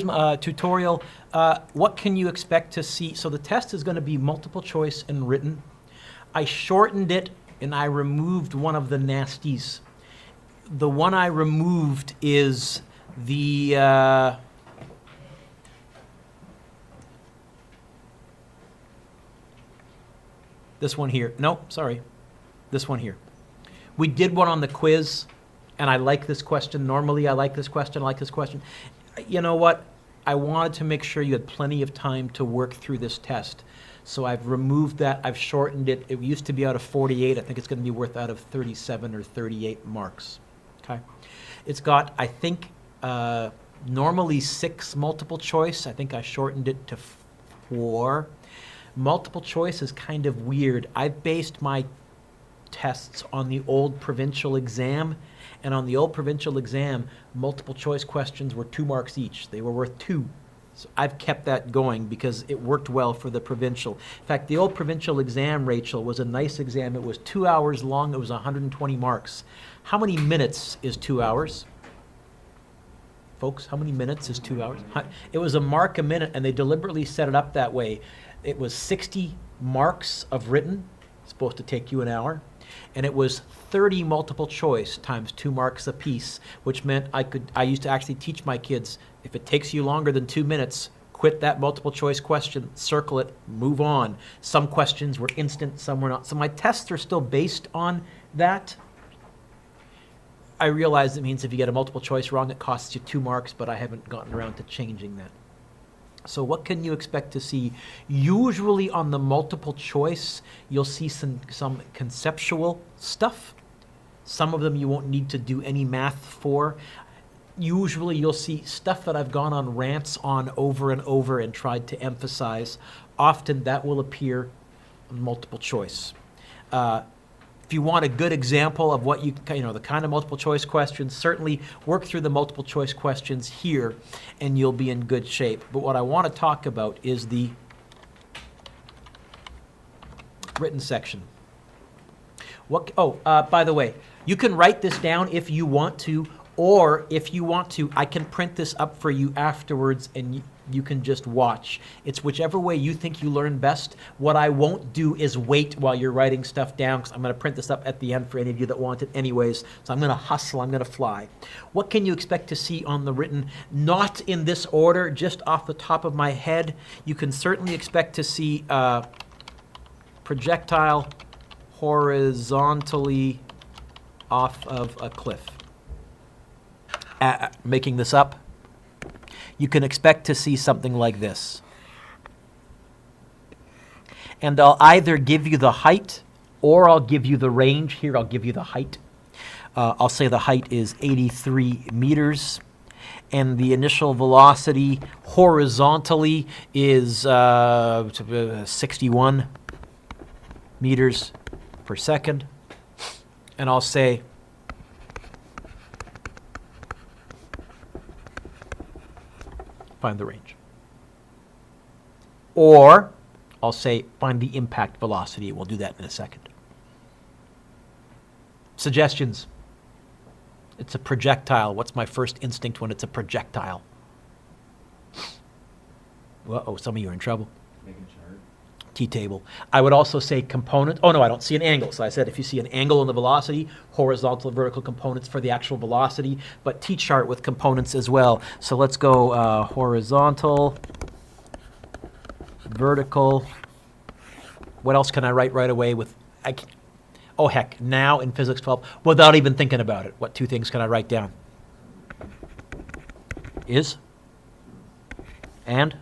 Tutorial, what can you expect to see? So the test is going to be multiple choice and written. I shortened it and I removed one of the nasties. The one I removed is the this one here. No, sorry. This one here. We did one on the quiz, and I like this question. Normally I like this question, I like this question. You know what? I wanted to make sure you had plenty of time to work through this test. So I've removed that, I've shortened it. It used to be out of 48. I think it's going to be worth out of 37 or 38 marks. Okay. It's got, I think, normally 6 multiple choice. I think I shortened it to 4. Multiple choice is kind of weird. I've based my tests on the old provincial exam, and on the old provincial exam, multiple choice questions were 2 marks each. They were worth 2. So I've kept that going because it worked well for the provincial. In fact, the old provincial exam, Rachel, was a nice exam. It was 2 hours long. It was 120 marks. How many minutes is 2 hours? Folks, how many minutes is 2 hours? It was a mark a minute, and they deliberately set it up that way. It was 60 marks of written. It's supposed to take you an hour. And it was 30 multiple choice times 2 marks apiece, which meant I used to actually teach my kids, if it takes you longer than 2 minutes, quit that multiple choice question, circle it, move on. Some questions were instant, some were not. So my tests are still based on that. I realize it means if you get a multiple choice wrong, it costs you 2 marks, but I haven't gotten around to changing that. So what can you expect to see? Usually on the multiple choice, you'll see some conceptual stuff. Some of them you won't need to do any math for. Usually you'll see stuff that I've gone on rants on over and over and tried to emphasize. Often that will appear on multiple choice. If you want a good example of what the kind of multiple choice questions, certainly work through the multiple choice questions here and you'll be in good shape. But what I want to talk about is the written section. By the way, you can write this down if you want to, or if you want to, I can print this up for you afterwards and you can just watch. It's whichever way you think you learn best. What I won't do is wait while you're writing stuff down, because I'm going to print this up at the end for any of you that want it anyways. So I'm going to hustle, I'm going to fly. What can you expect to see on the written? Not in this order, just off the top of my head. You can certainly expect to see projectile horizontally off of a cliff. Making this up. You can expect to see something like this. And I'll either give you the height or I'll give you the range. Here I'll give you the height. I'll say the height is 83 meters. And the initial velocity horizontally is 61 meters per second. And I'll say find the range. Or I'll say find the impact velocity. We'll do that in a second. Suggestions. It's a projectile. What's my first instinct when it's a projectile? Uh-oh, some of you are in trouble. Make a chart. T-table. I would also say component. Oh no, I don't see an angle. So I said if you see an angle in the velocity, horizontal and vertical components for the actual velocity, but T-chart with components as well. So let's go horizontal, vertical. What else can I write right away with? Oh heck, now in Physics 12, without even thinking about it, what 2 things can I write down? Is? And?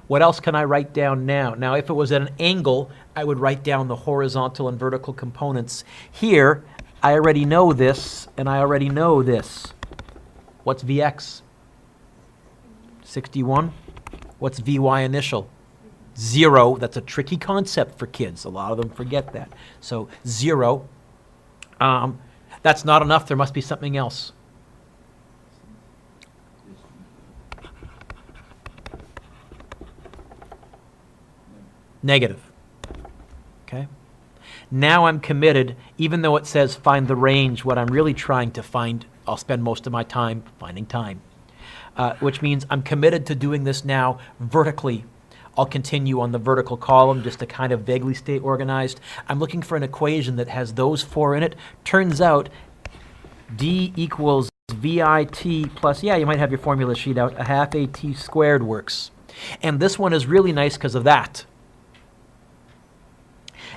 What else can I write down now? Now, if it was at an angle, I would write down the horizontal and vertical components. Here, I already know this, and I already know this. What's Vx? 61. What's Vy initial? 0. That's a tricky concept for kids. A lot of them forget that. So 0. That's not enough. There must be something else. Negative. Okay? Now I'm committed, even though it says find the range, what I'm really trying to find I'll spend most of my time finding time, which means I'm committed to doing this now vertically. I'll continue on the vertical column just to kind of vaguely stay organized. I'm looking for an equation that has those 4 in it. Turns out D equals VIT plus, yeah, you might have your formula sheet out, a half AT squared works. And this one is really nice because of that.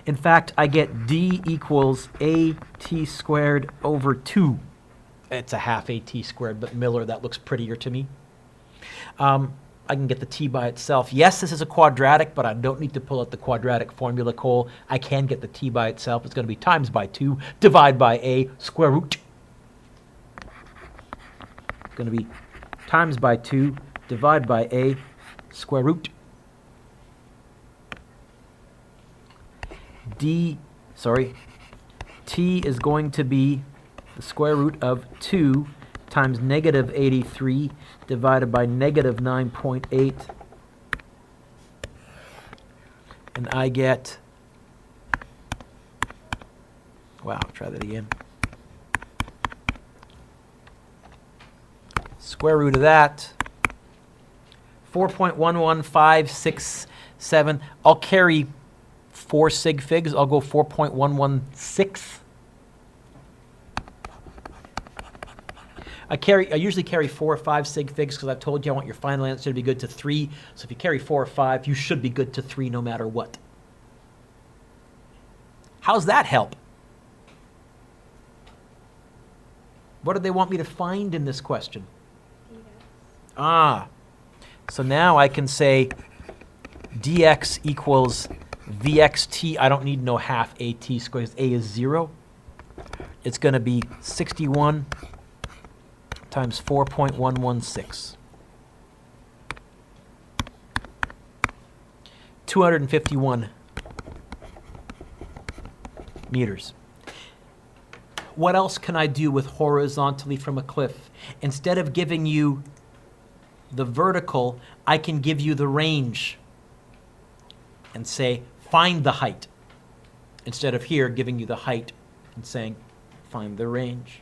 In fact, I get D equals AT squared over 2. It's a half AT squared, but Miller, that looks prettier to me. I can get the t by itself. Yes, this is a quadratic, but I don't need to pull out the quadratic formula, Cole. I can get the t by itself. It's going to be times by 2, divide by a, square root. It's going to be times by 2, divide by a, square root. T is going to be the square root of 2 times negative 83 divided by negative 9.8. And I get, wow, try that again. Square root of that, 4.11567. I'll carry 4 sig figs. I'll go 4.116. I usually carry 4 or 5 sig figs because I've told you I want your final answer to be good to 3. So if you carry 4 or 5, you should be good to 3 no matter what. How's that help? What do they want me to find in this question? So now I can say dx equals vxt. I don't need no half at squared because a is 0. It's going to be 61 times 4.116. 251 meters. What else can I do with horizontally from a cliff? Instead of giving you the vertical, I can give you the range and say, find the height. Instead of here giving you the height and saying, find the range.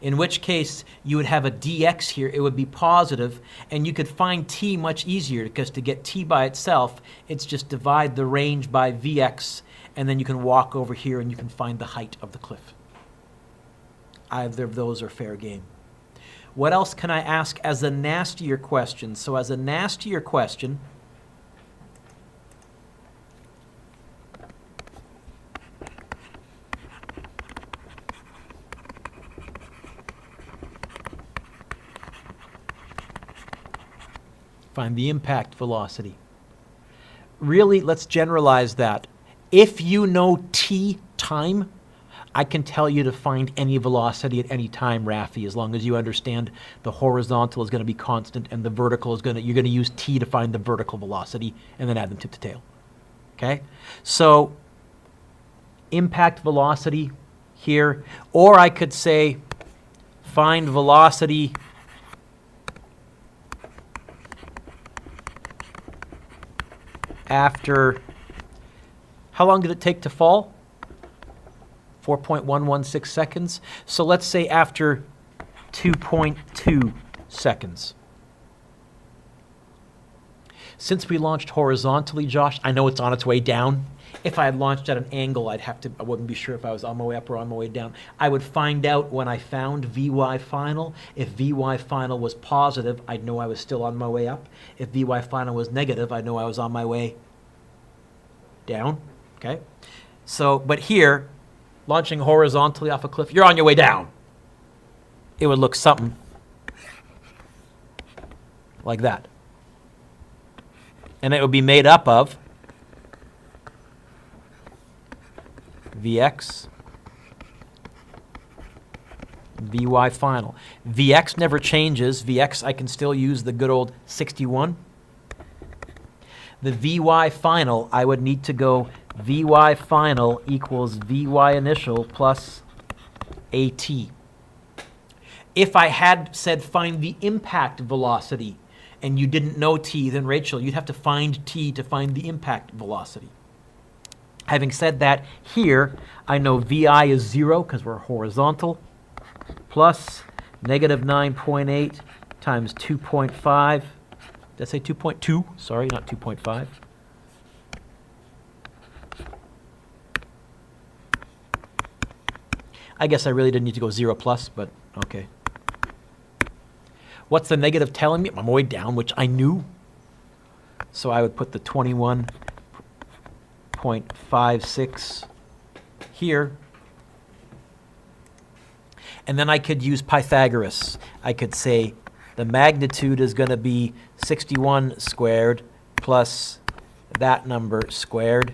In which case, you would have a dx here. It would be positive, and you could find t much easier because to get t by itself, it's just divide the range by vx, and then you can walk over here and you can find the height of the cliff. Either of those are fair game. What else can I ask as a nastier question? So as a nastier question, find the impact velocity. Really, let's generalize that. If you know t time, I can tell you to find any velocity at any time, Rafi, as long as you understand the horizontal is going to be constant and the vertical is you're going to use t to find the vertical velocity and then add them tip to tail. Okay? So, impact velocity here, or I could say find velocity after, how long did it take to fall? 4.116 seconds. So let's say after 2.2 seconds. Since we launched horizontally, Josh, I know it's on its way down. If I had launched at an angle, I wouldn't be sure if I was on my way up or on my way down. I would find out when I found Vy final. If Vy final was positive, I'd know I was still on my way up. If Vy final was negative, I'd know I was on my way down. Okay? So, but here, launching horizontally off a cliff, you're on your way down. It would look something like that. And it would be made up of Vx, Vy final. Vx never changes. Vx, I can still use the good old 61. The Vy final, I would need to go Vy final equals Vy initial plus AT. If I had said find the impact velocity and you didn't know t, then Rachel, you'd have to find t to find the impact velocity. Having said that, here I know Vi is 0 because we're horizontal, plus Negative 9.8 times 2.5. Did I say 2.2? Sorry, not 2.5. I guess I really didn't need to go 0 plus, but okay. What's the negative telling me? I'm way down, which I knew. So I would put the 21.56 here. And then I could use Pythagoras. I could say the magnitude is going to be 61 squared plus that number squared,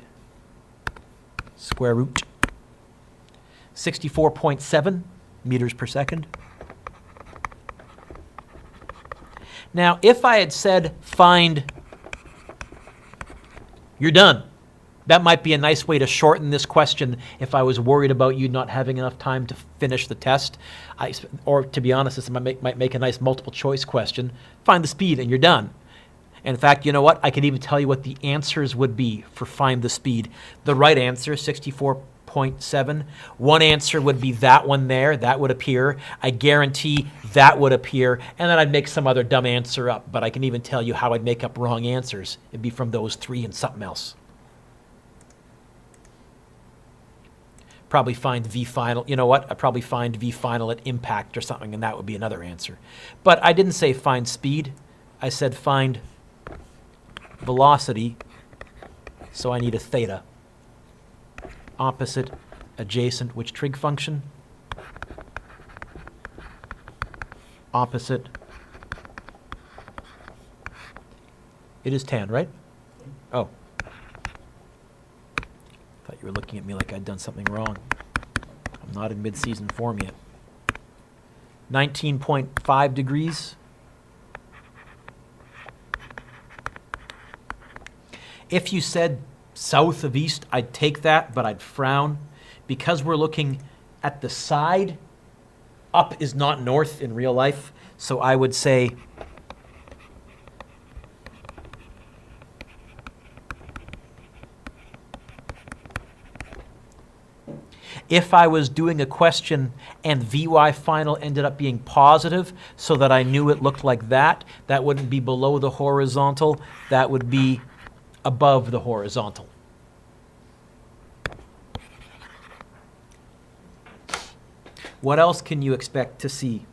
square root. 64.7 meters per second. Now, if I had said find, you're done. That might be a nice way to shorten this question if I was worried about you not having enough time to finish the test. Or to be honest, this might make a nice multiple choice question. Find the speed and you're done. In fact, you know what? I could even tell you what the answers would be for find the speed. The right answer, 64.7. One answer would be that one there. That would appear. I guarantee that would appear. And then I'd make some other dumb answer up. But I can even tell you how I'd make up wrong answers. It'd be from those three and something else. Probably find V final. You know what? I'd probably find V final at impact or something, and that would be another answer. But I didn't say find speed. I said find velocity. So I need a theta. Opposite, adjacent, which trig function? Opposite. It is tan, right? Oh. Thought you were looking at me like I'd done something wrong. I'm not in mid-season form yet. 19.5 degrees. If you said south of east, I'd take that, but I'd frown. Because we're looking at the side, up is not north in real life, so I would say if I was doing a question and Vy final ended up being positive so that I knew it looked like that, that wouldn't be below the horizontal, that would be above the horizontal. What else can you expect to see?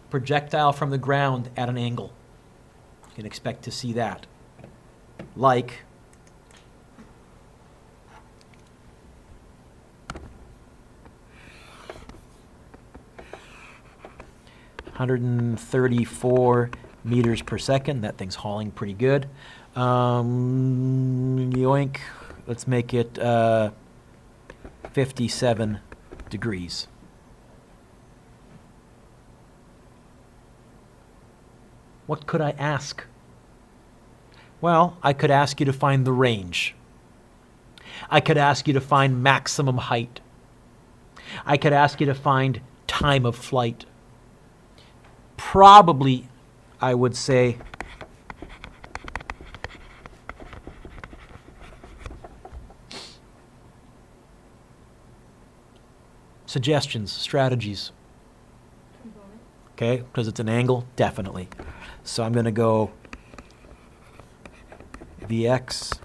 Projectile from the ground at an angle. You can expect to see that. Like .134 meters per second. That thing's hauling pretty good. Yoink. Let's make it 57 degrees. What could I ask? Well, I could ask you to find the range. I could ask you to find maximum height. I could ask you to find time of flight. Probably, I would say, suggestions, strategies. Okay, because it's an angle, definitely. So I'm going to go Vx,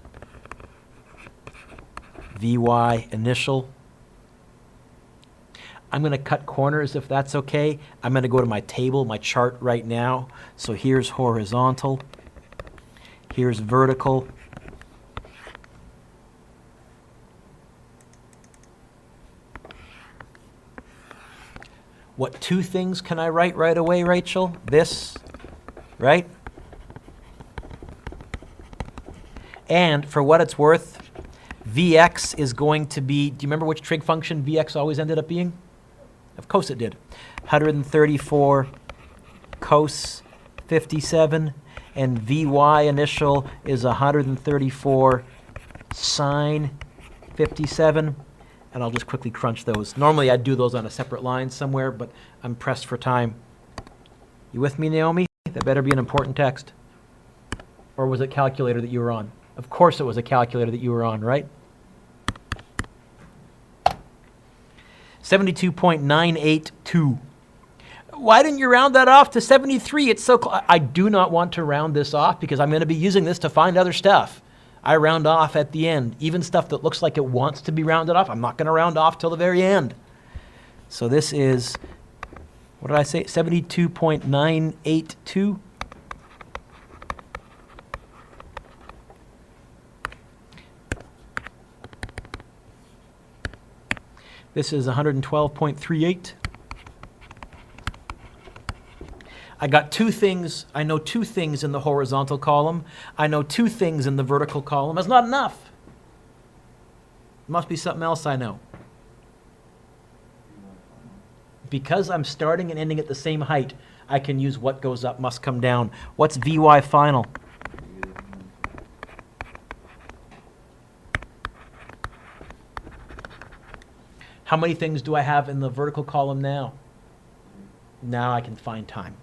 Vy initial. I'm going to cut corners if that's okay. I'm going to go to my table, my chart right now. So here's horizontal. Here's vertical. What two things can I write right away, Rachel? This, right? And for what it's worth, Vx is going to be, do you remember which trig function Vx always ended up being? Of course it did. 134 cos 57, and Vy initial is 134 sine 57. And I'll just quickly crunch those. Normally I'd do those on a separate line somewhere, but I'm pressed for time. You with me, Naomi? That better be an important text. Or was it calculator that you were on? Of course it was a calculator that you were on, right? 72.982. Why didn't you round that off to 73? It's so close. I do not want to round this off because I'm going to be using this to find other stuff. I round off at the end. Even stuff that looks like it wants to be rounded off, I'm not going to round off till the very end. So this is, what did I say, 72.982? This is 112.38. I got two things. I know two things in the horizontal column. I know two things in the vertical column. That's not enough. Must be something else I know. Because I'm starting and ending at the same height, I can use what goes up must come down. What's Vy final? How many things do I have in the vertical column now? Now I can find time.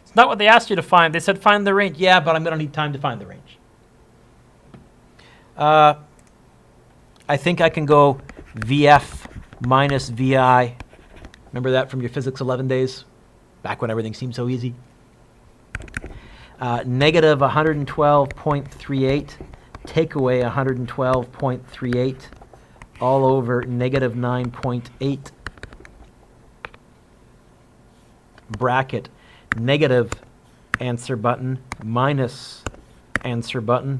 It's not what they asked you to find. They said find the range. Yeah, but I'm going to need time to find the range. I think I can go VF minus VI. Remember that from your Physics 11 days? Back when everything seemed so easy. Negative 112.38. Take away 112.38 all over negative 9.8 bracket negative answer button minus answer button.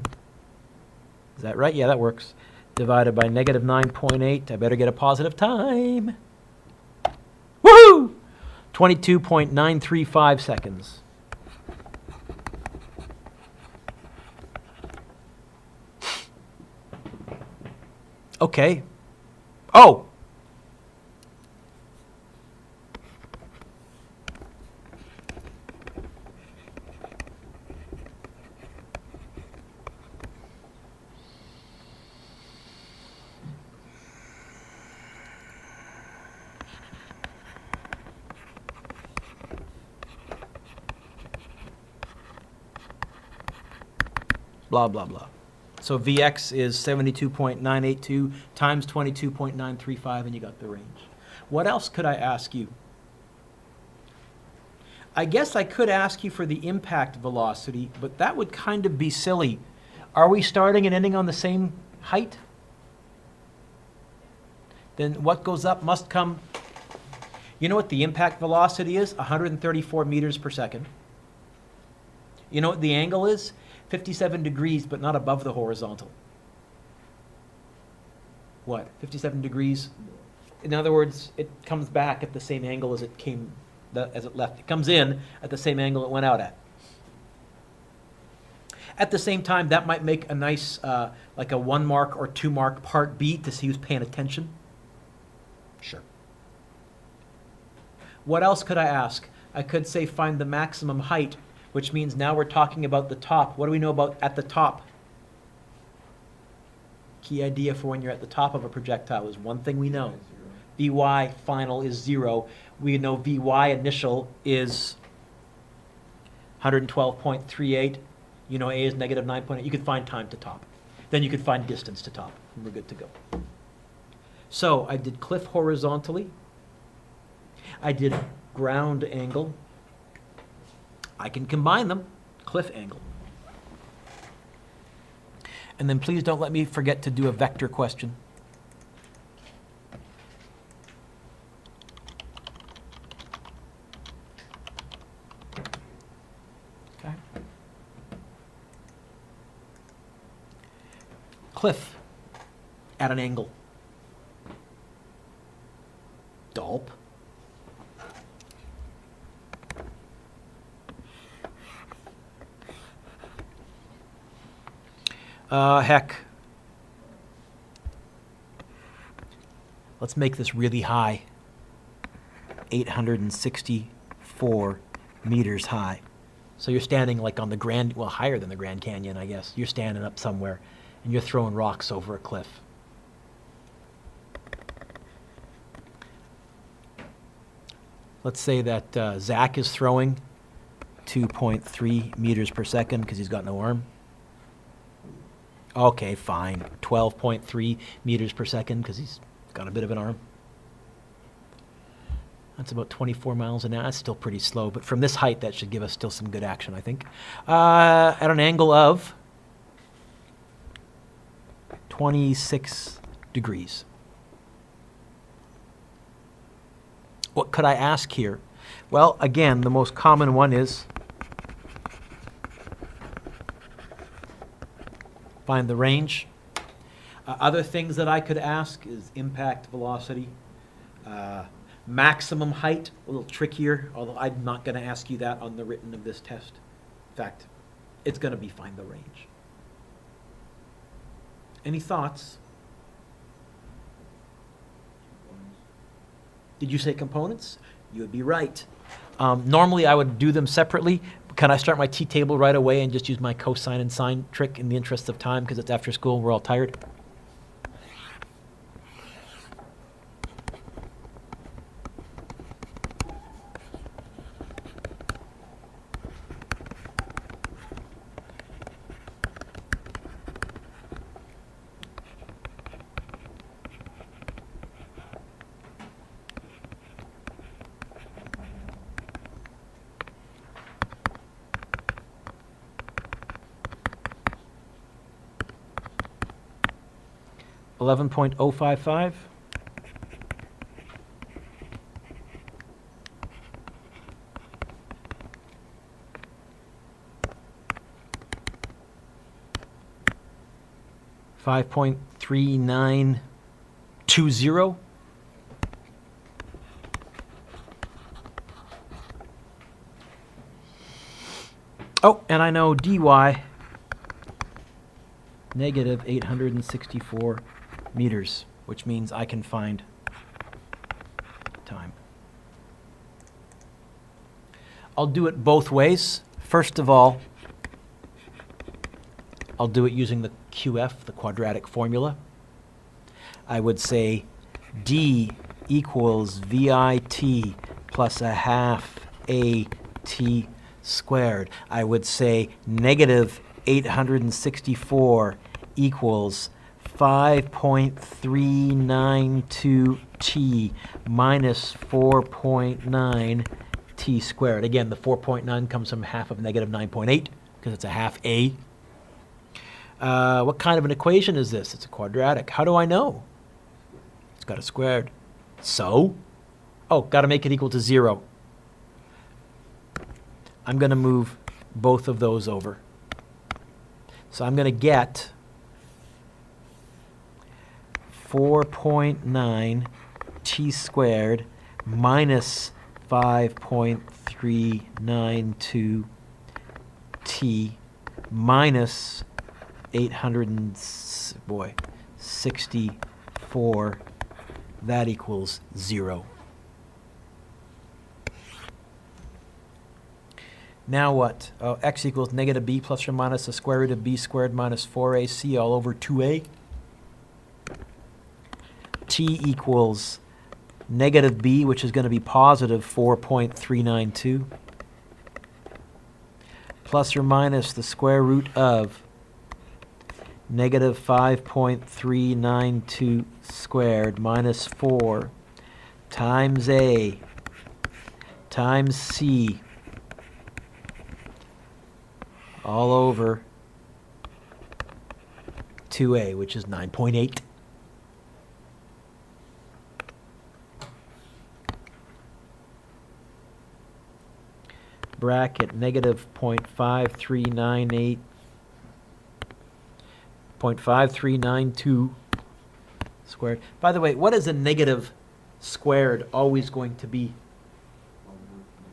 Is that right? Yeah, that works. Divided by negative 9.8. I better get a positive time. Woohoo! 22.935 seconds. Okay. Oh! Blah, blah, blah. So Vx is 72.982 times 22.935, and you got the range. What else could I ask you? I guess I could ask you for the impact velocity, but that would kind of be silly. Are we starting and ending on the same height? Then what goes up must come. You know what the impact velocity is? 134 meters per second. You know what the angle is? 57 degrees, but not above the horizontal. What? 57 degrees? In other words, it comes back at the same angle as it came, as it left. It comes in at the same angle it went out at. At the same time, that might make a nice, like a 1 mark or 2 mark part B to see who's paying attention. Sure. What else could I ask? I could say find the maximum height, which means now we're talking about the top. What do we know about at the top? Key idea for when you're at the top of a projectile is one thing we know. Vy final is 0. We know Vy initial is 112.38. You know A is negative 9.8. You could find time to top. Then you could find distance to top. And we're good to go. So I did cliff horizontally. I did ground angle. I can combine them, cliff angle. And then please don't let me forget to do a vector question. Okay. Cliff at an angle. Dolp. Heck. Let's make this really high. 864 meters high. So you're standing like on the Grand, well, higher than the Grand Canyon, I guess. You're standing up somewhere, and you're throwing rocks over a cliff. Let's say that Zach is throwing 2.3 meters per second because he's got no arm. Okay, fine. 12.3 meters per second because he's got a bit of an arm. That's about 24 miles an hour. That's still pretty slow, but from this height, that should give us still some good action, I think. At an angle of 26 degrees. What could I ask here? Well, again, the most common one is find the range. Other things that I could ask is impact velocity, maximum height, a little trickier, although I'm not going to ask you that on the written of this test. In fact, it's going to be find the range. Any thoughts? Did you say components? You would be right. Normally I would do them separately. Can I start my t-table right away and just use my cosine and sine trick in the interest of time because it's after school and we're all tired? $11.055. $5.3920. Oh, and I know dy negative 864 meters, which means I can find time. I'll do it both ways. First of all, I'll do it using the QF, the quadratic formula. I would say D equals VIT plus a half AT squared. I would say negative 864 equals 5.392t minus 4.9 t squared. Again, the 4.9 comes from half of negative 9.8 because it's a half a. What kind of an equation is this? It's a quadratic. How do I know? It's got a squared. So? Oh, got to make it equal to 0. I'm going to move both of those over. So I'm going to get 4.9 t squared minus 5.392 t minus 864. That equals 0. Now what? Oh, x equals negative b plus or minus the square root of b squared minus 4ac all over 2a. T equals negative b, which is going to be positive 4.392, plus or minus the square root of negative 5.392 squared minus 4 times a times c all over 2a, which is 9.8. Bracket negative 0.5398, 0.5392 squared. By the way, what is a negative squared always going to be?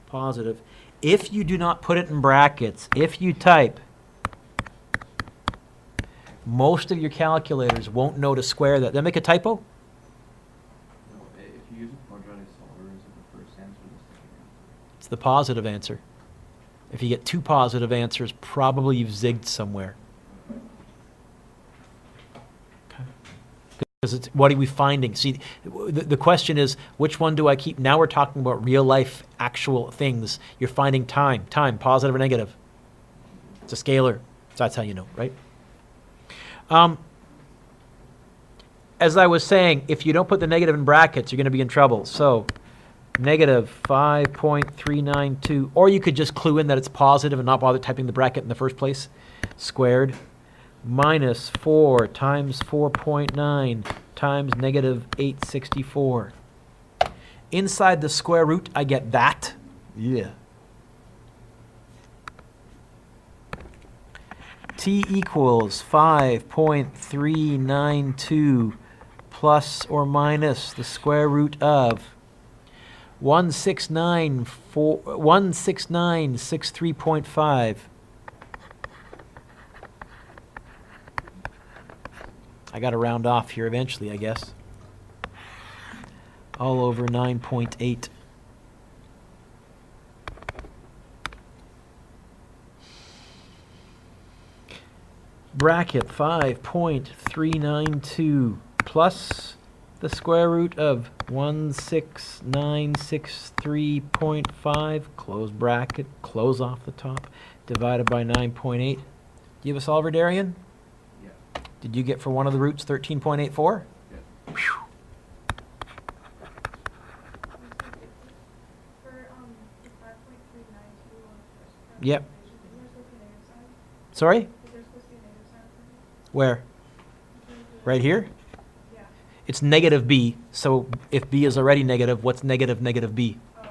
Positive. If you do not put it in brackets, if you type, most of your calculators won't know to square that. Did I make a typo? No, if you use a quadratic solver, is it the first answer or the second answer? It's the positive answer. If you get two positive answers, probably you've zigged somewhere. Because it's, what are we finding? See, the question is, which one do I keep? Now we're talking about real life, actual things. You're finding time, positive or negative. It's a scalar. So that's how you know, right? As I was saying, if you don't put the negative in brackets, you're going to be in trouble. So negative 5.392, or you could just clue in that it's positive and not bother typing the bracket in the first place, squared, minus 4 times 4.9 times negative 864. Inside the square root, I get that. Yeah. T equals 5.392 plus or minus the square root of 16963.5. I got to round off here eventually, I guess. All over 9.8. Bracket 5.392 plus the square root of 16963.5, close bracket, close off the top, divided by 9.8. Do you have a solver, Darian? Yeah. Did you get for one of the roots 13.84? Yeah. Whew. Yep. Sorry? Where? Right here? Yeah. It's negative b, so if b is already negative, what's negative negative b? Oh.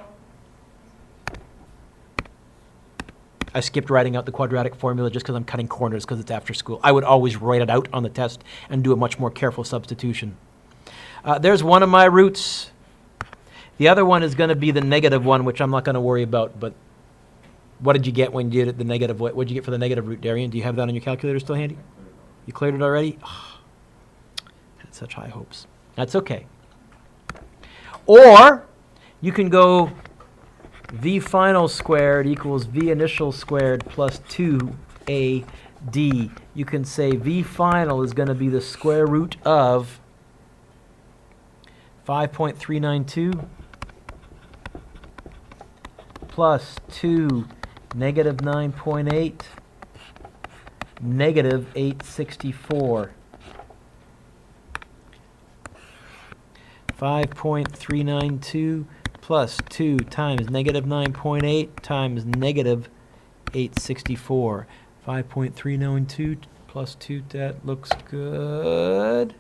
I skipped writing out the quadratic formula just because I'm cutting corners because it's after school. I would always write it out on the test and do a much more careful substitution. There's one of my roots. The other one is going to be the negative one, which I'm not going to worry about, but what did you get when you did the negative? What did you get for the negative root, Darian? Do you have that on your calculator still handy? You cleared it already? Oh, I had such high hopes. That's okay. Or you can go v final squared equals v initial squared plus 2ad. You can say v final is going to be the square root of 5.392 plus 2 negative 9.8 negative 864. 5.392 plus 2 times negative 9.8 times negative 864. 5.392 plus 2, that looks good.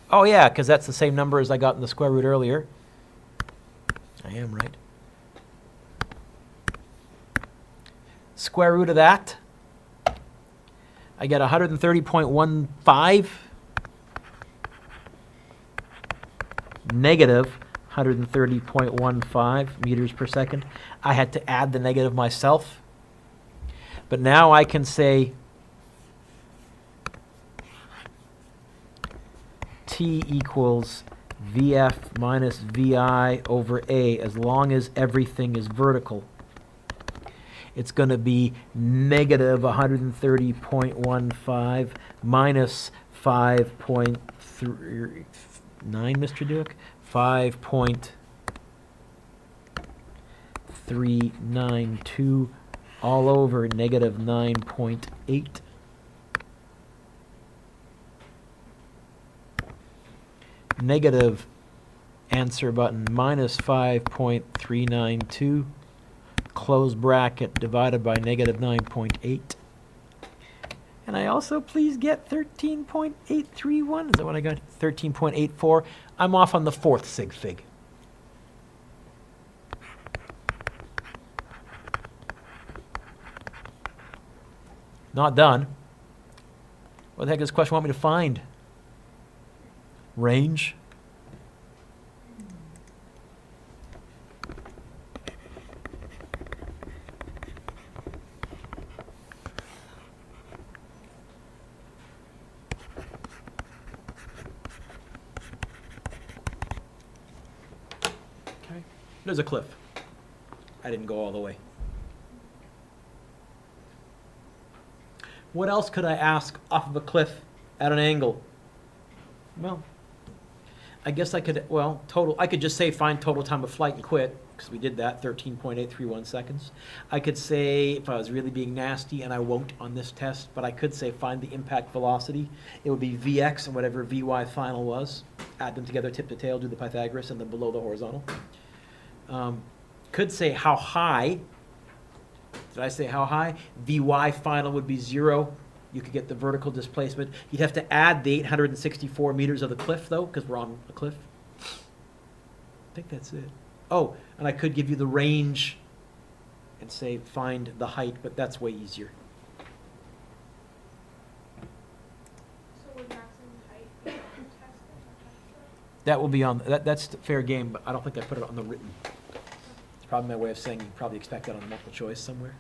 Oh yeah, because that's the same number as I got in the square root earlier. I am right. Square root of that, I get 130.15 negative 130.15 meters per second. I had to add the negative myself. But now I can say T equals VF minus VI over A as long as everything is vertical. It's going to be negative 130.15 minus 5.39, Mr. Dueck? 5.392 all over negative 9.8. Negative answer button minus 5.392. Close bracket divided by negative 9.8. And I also please get 13.831. Is that what I got? 13.84. I'm off on the fourth sig fig. Not done. What the heck does this question want me to find? Range? There's a cliff. I didn't go all the way. What else could I ask off of a cliff at an angle? Well, I guess I could, well, total, I could just say find total time of flight and quit, because we did that, 13.831 seconds. I could say, if I was really being nasty, and I won't on this test, but I could say find the impact velocity. It would be Vx and whatever Vy final was. Add them together, tip to tail, do the Pythagoras, and then below the horizontal. Could say how high. Did I say how high? Vy final would be 0. You could get the vertical displacement. You'd have to add the 864 meters of the cliff, though, because we're on a cliff. I think that's it. Oh, and I could give you the range and say find the height, but that's way easier. So would maximum height be on the test? That will be on, that's fair game, but I don't think I put it on the written. It's probably my way of saying you probably expect that on the multiple choice somewhere.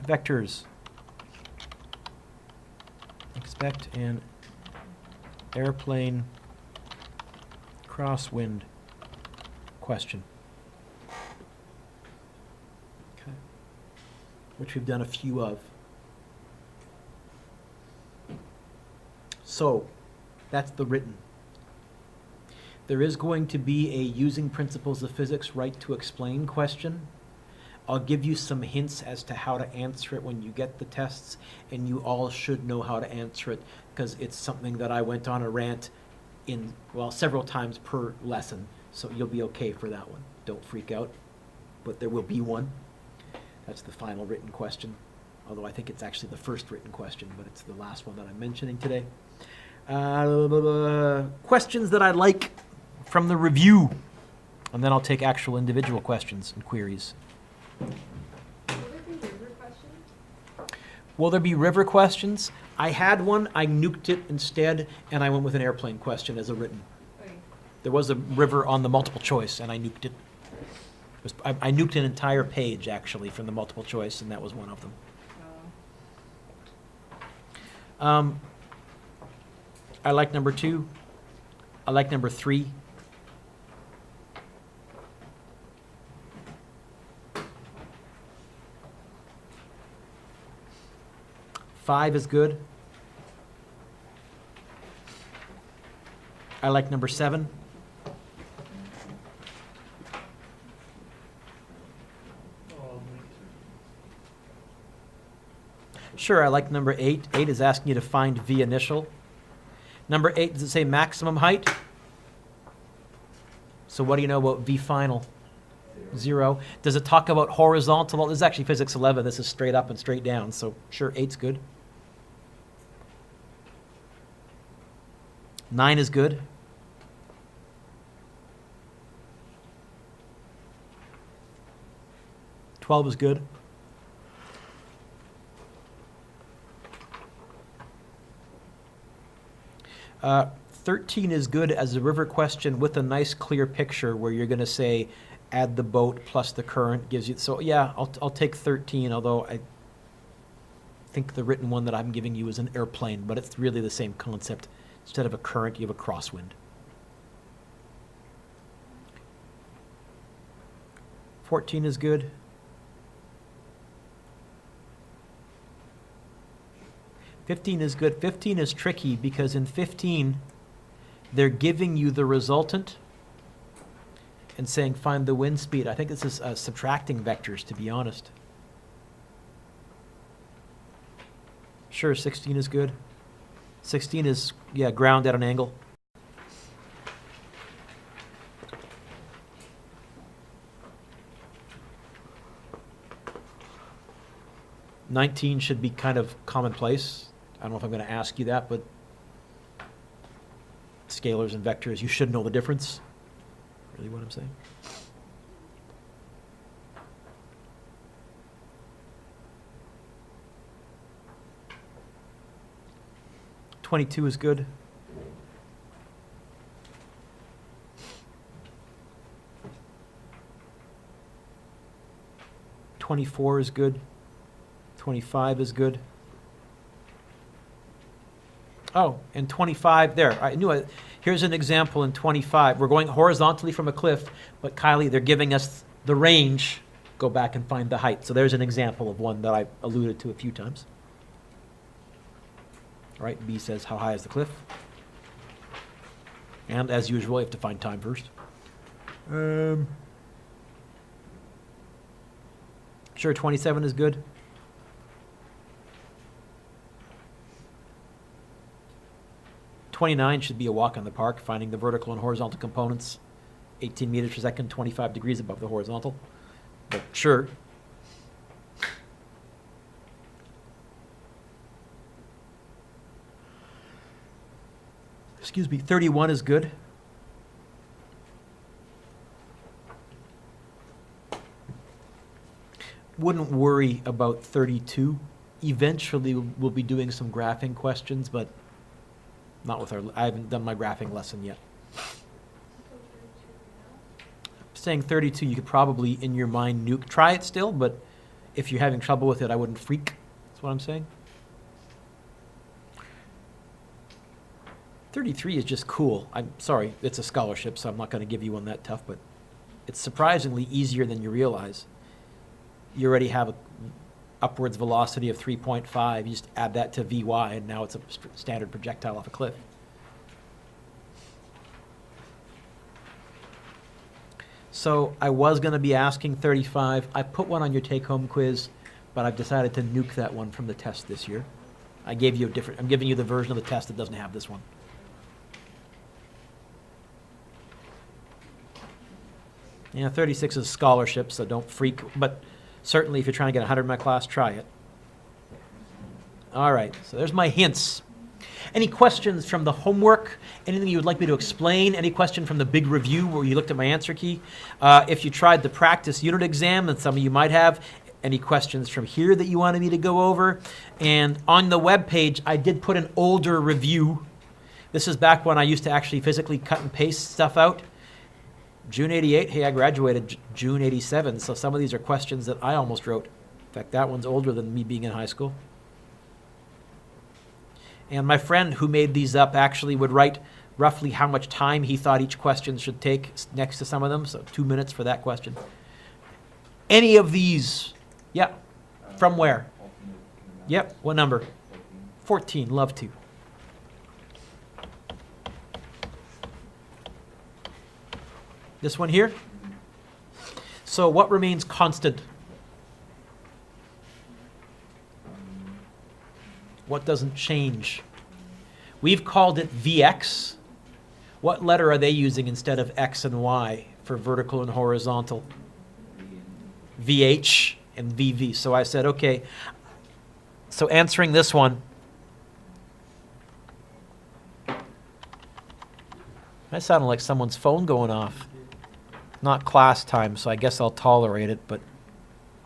Vectors. Expect an airplane crosswind question. Okay. Which we've done a few of. So, that's the written. There is going to be a using principles of physics right to explain question. I'll give you some hints as to how to answer it when you get the tests, and you all should know how to answer it because it's something that I went on a rant in, well, several times per lesson, so you'll be okay for that one. Don't freak out, but there will be one. That's the final written question, although I think it's actually the first written question, but it's the last one that I'm mentioning today. Questions that I like from the review, and then I'll take actual individual questions and queries. Will there be river questions? Will there be river questions? I had one, I nuked it instead, and I went with an airplane question as a written. Okay. There was a river on the multiple choice, and I nuked it. I nuked an entire page, actually, from the multiple choice, and that was one of them. I like number 2. I like number 3. Five is good. I like number 7. Sure, I like number 8. 8 is asking you to find V initial. Number 8, does it say maximum height? So what do you know about V final? 0. Does it talk about horizontal? This is actually physics 11. This is straight up and straight down. So sure, 8's good. 9 is good. Twelve is good. Uh, 13 is good as a river question with a nice clear picture where you're going to say add the boat plus the current gives you, so yeah, I'll take 13, although I think the written one that I'm giving you is an airplane, but it's really the same concept. Instead of a current, you have a crosswind. 14 is good. 15 is good. 15 is tricky because in 15, they're giving you the resultant and saying find the wind speed. I think this is subtracting vectors, to be honest. Sure, 16 is good. 16 is, yeah, ground at an angle. '19 should be kind of commonplace. I don't know if I'm going to ask you that, but scalars and vectors, you should know the difference. Really what I'm saying. '22 is good. '24 is good. 25 is good. Oh, and 25 there. I knew it. Here's an example in 25. We're going horizontally from a cliff, but Kylie, they're giving us the range. Go back and find the height. So there's an example of one that I alluded to a few times. All right, B says, how high is the cliff? And as usual, you have to find time first. Sure, 27 is good. '29 should be a walk in the park, finding the vertical and horizontal components, 18 meters per second, 25 degrees above the horizontal. But sure. Excuse me, 31 is good. Wouldn't worry about 32. Eventually, we'll be doing some graphing questions, but not with I haven't done my graphing lesson yet. Saying 32, you could probably, in your mind, nuke. Try it still, but if you're having trouble with it, I wouldn't freak. That's what I'm saying. 33 is just cool. I'm sorry, it's a scholarship, so I'm not going to give you one that tough, but it's surprisingly easier than you realize. You already have a upwards velocity of 3.5. You just add that to Vy, and now it's a standard projectile off a cliff. So I was going to be asking 35. I put one on your take-home quiz, but I've decided to nuke that one from the test this year. I gave you a different. I'm giving you the version of the test that doesn't have this one. Yeah, 36 is scholarship, so don't freak. But certainly, if you're trying to get 100 in my class, try it. All right, so there's my hints. Any questions from the homework? Anything you would like me to explain? Any question from the big review where you looked at my answer key? If you tried the practice unit exam, and some of you might have, any questions from here that you wanted me to go over? And on the web page, I did put an older review. This is back when I used to actually physically cut and paste stuff out. June 88, hey, I graduated June 87, so some of these are questions that I almost wrote. In fact, that one's older than me being in high school. And my friend who made these up actually would write roughly how much time he thought each question should take next to some of them, so 2 minutes for that question. Any of these? Yeah. From where? Yep. What number? 14. Love to. This one here? So what remains constant? What doesn't change? We've called it Vx. What letter are they using instead of X and Y for vertical and horizontal? VH and VV. So I said, okay, so answering this one, that sounded like someone's phone going off. Not class time, so I guess I'll tolerate it, but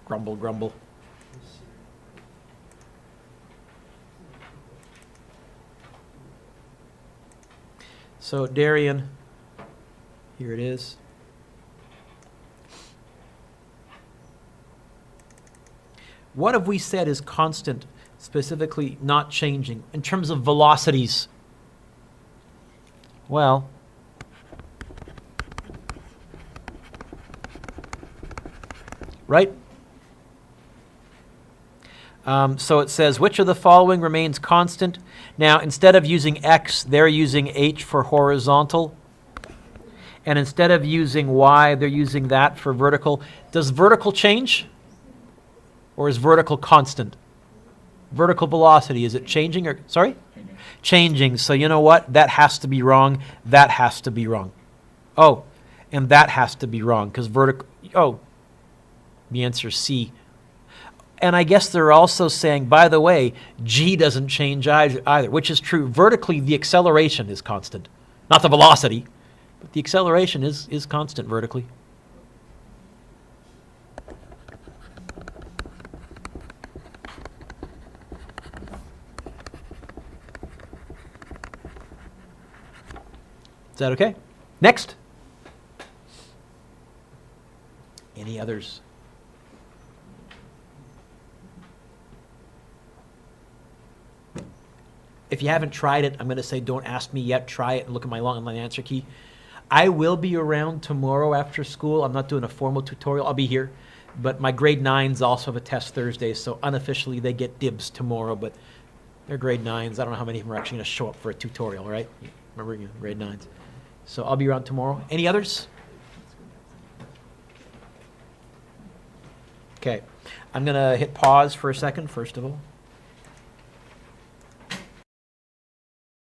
grumble, grumble. So Darian, here it is. What have we said is constant, specifically not changing, in terms of velocities? Well, right? So it says, which of the following remains constant? Now, instead of using X, they're using H for horizontal. And instead of using Y, they're using that for vertical. Does vertical change? Or is vertical constant? Vertical velocity, is it changing or, sorry? Changing. So you know what? That has to be wrong. That has to be wrong. Oh, and that has to be wrong because vertical, oh, the answer is C. And I guess they're also saying, by the way, G doesn't change either, which is true. Vertically, the acceleration is constant. Not the velocity, but the acceleration is constant vertically. Is that okay? Next. Any others? if you haven't tried it, I'm going to say don't ask me yet. Try it and look at my long online answer key. I will be around tomorrow after school. I'm not doing a formal tutorial. I'll be here. But my grade 9s also have a test Thursday, so unofficially they get dibs tomorrow, but they're grade 9s. I don't know how many of them are actually going to show up for a tutorial, right? Remember, grade 9s. So I'll be around tomorrow. Any others? Okay. I'm going to hit pause for a second, first of all.